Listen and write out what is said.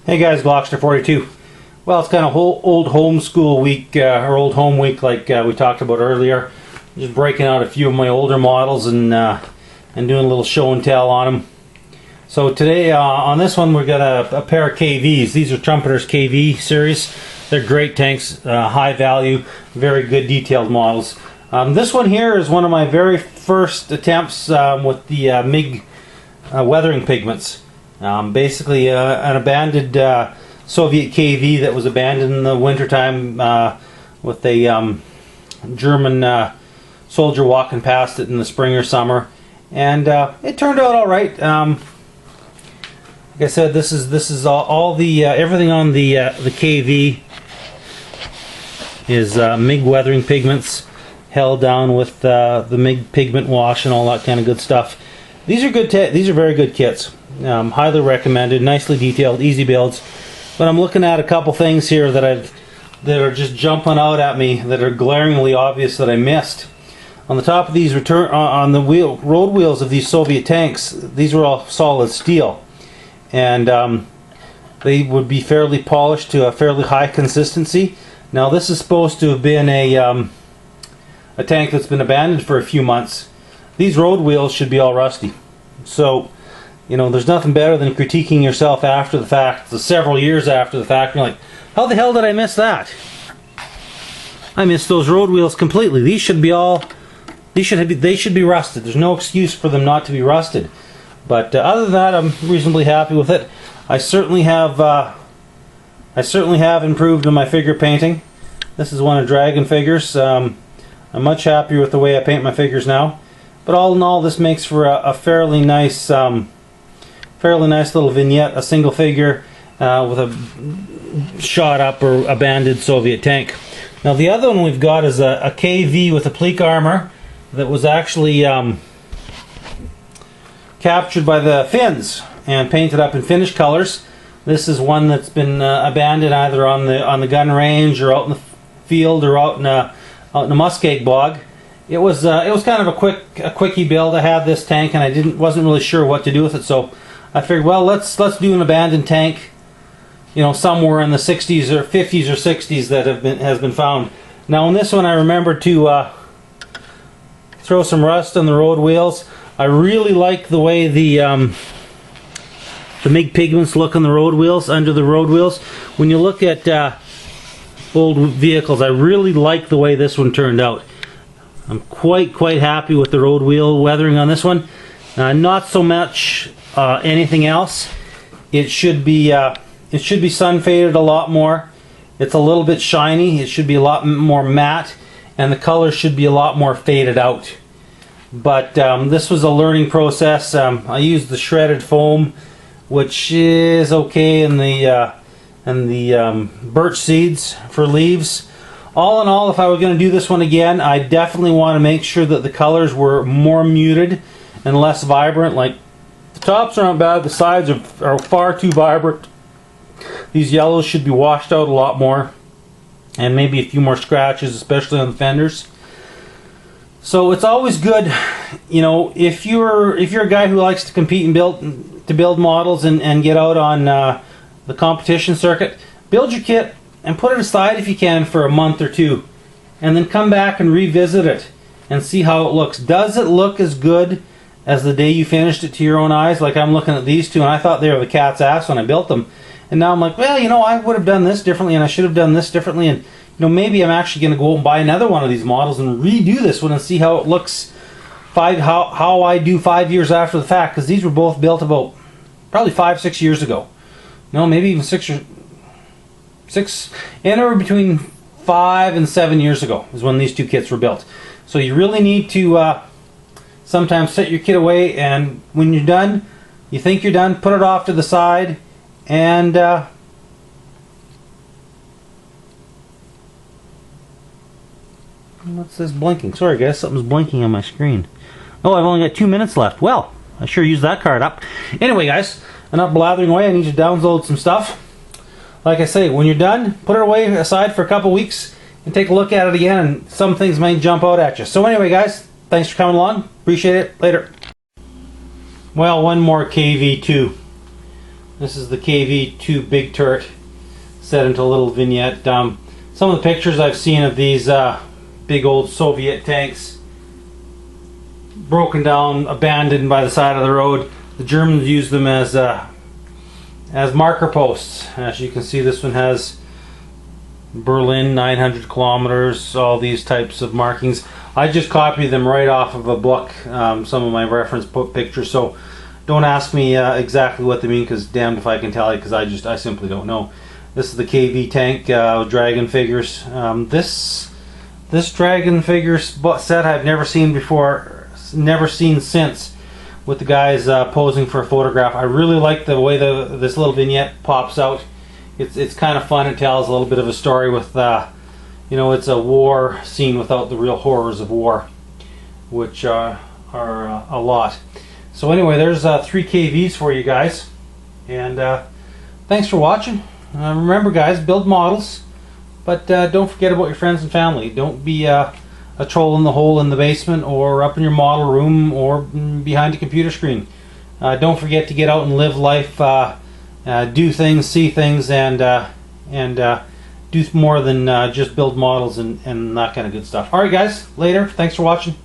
Hey guys, Glockster42. Well, it's kind of old homeschool week, or old home week like we talked about earlier. Just breaking out a few of my older models and doing a little show and tell on them. So today on this one we've got a pair of KVs. These are Trumpeter's KV series. They're great tanks, high value, very good detailed models. This one here is one of my very first attempts with the MIG weathering pigments. Basically an abandoned Soviet KV that was abandoned in the wintertime with a German soldier walking past it in the spring or summer, and it turned out all right. Like I said, this is all the everything on the KV is MIG weathering pigments held down with the MIG pigment wash and all that kind of good stuff. These are good. These are very good kits. Highly recommended, nicely detailed, easy builds. But I'm looking at a couple things here that are just jumping out at me that are glaringly obvious that I missed. On the top of these on the road wheels of these Soviet tanks, these were all solid steel, and they would be fairly polished to a fairly high consistency. Now this is supposed to have been a tank that's been abandoned for a few months. These road wheels should be all rusty. So, you know, there's nothing better than critiquing yourself after the fact, several years after the fact. You're like, how the hell did I miss that? I missed those road wheels completely. These should be they should be rusted. There's no excuse for them not to be rusted. But other than that, I'm reasonably happy with it. I certainly have improved on my figure painting. This is one of Dragon figures. I'm much happier with the way I paint my figures now. But all in all, this makes for a fairly nice little vignette, a single figure with a shot up or abandoned Soviet tank. Now the other one we've got is a KV with a pleak armor that was actually captured by the Finns and painted up in Finnish colors. This is one that's been abandoned either on the gun range or out in the field or out in a muskeg bog. It was kind of a quickie build. I had this tank and I wasn't really sure what to do with it, so I figured, well, let's do an abandoned tank, you know, somewhere in the 60s or 50s or 60s that has been found. Now on this one, I remembered to throw some rust on the road wheels. I really like the way the MIG pigments look on the road wheels, under the road wheels. When you look at old vehicles, I really like the way this one turned out. I'm quite happy with the road wheel weathering on this one. Not so much anything else. It should be sun faded a lot more. It's a little bit shiny. It should be a lot more matte, and the color should be a lot more faded out. But this was a learning process. I used the shredded foam, which is okay in the birch seeds for leaves. All in all, if I were going to do this one again, I definitely want to make sure that the colors were more muted and less vibrant. Like, the tops aren't bad, the sides are far too vibrant. These yellows should be washed out a lot more, and maybe a few more scratches, especially on the fenders. So it's always good, you know, if you're a guy who likes to compete and build models and get out on the competition circuit, build your kit and put it aside if you can for a month or two, and then come back and revisit it and see how it looks. Does it look as good as the day you finished it to your own eyes? Like, I'm looking at these two and I thought they were the cat's ass when I built them, and now I'm like, well, you know, I would have done this differently and I should have done this differently, and you know, maybe I'm actually going to go out and buy another one of these models and redo this one and see how it looks how I do 5 years after the fact, because these were both built about probably 5-6 years ago. No, maybe even six, anywhere between 5 and 7 years ago is when these two kits were built. So you really need to sometimes set your kit away, and when you're done, you think you're done, put it off to the side, and what's this blinking? Sorry guys, something's blinking on my screen. Oh, I've only got 2 minutes left. Well, I sure used that card up. Anyway guys, enough blathering away. I need you to download some stuff. Like I say, when you're done, put it away aside for a couple weeks and take a look at it again, and some things may jump out at you. So anyway guys, thanks for coming along. Appreciate it. Later. Well, one more KV2. This is the KV2 big turret set into a little vignette. Some of the pictures I've seen of these big old Soviet tanks broken down, abandoned by the side of the road. The Germans used them as marker posts. As you can see, this one has Berlin 900 kilometers, all these types of markings. I just copied them right off of a book, some of my reference pictures, so don't ask me exactly what they mean, because damned if I can tell you, because I simply don't know. This is the KV tank dragon figures. This dragon figures set I've never seen before, never seen since, with the guys posing for a photograph. I really like the way this little vignette pops out. It's kind of fun. It tells a little bit of a story with, you know, it's a war scene without the real horrors of war, which are a lot. So anyway, there's 3 KVs for you guys, and thanks for watching. Remember, guys, build models, but don't forget about your friends and family. Don't be a troll in the hole in the basement, or up in your model room, or behind a computer screen. Don't forget to get out and live life. Do things, see things, and do more than just build models and that kind of good stuff. Alright guys, later. Thanks for watching.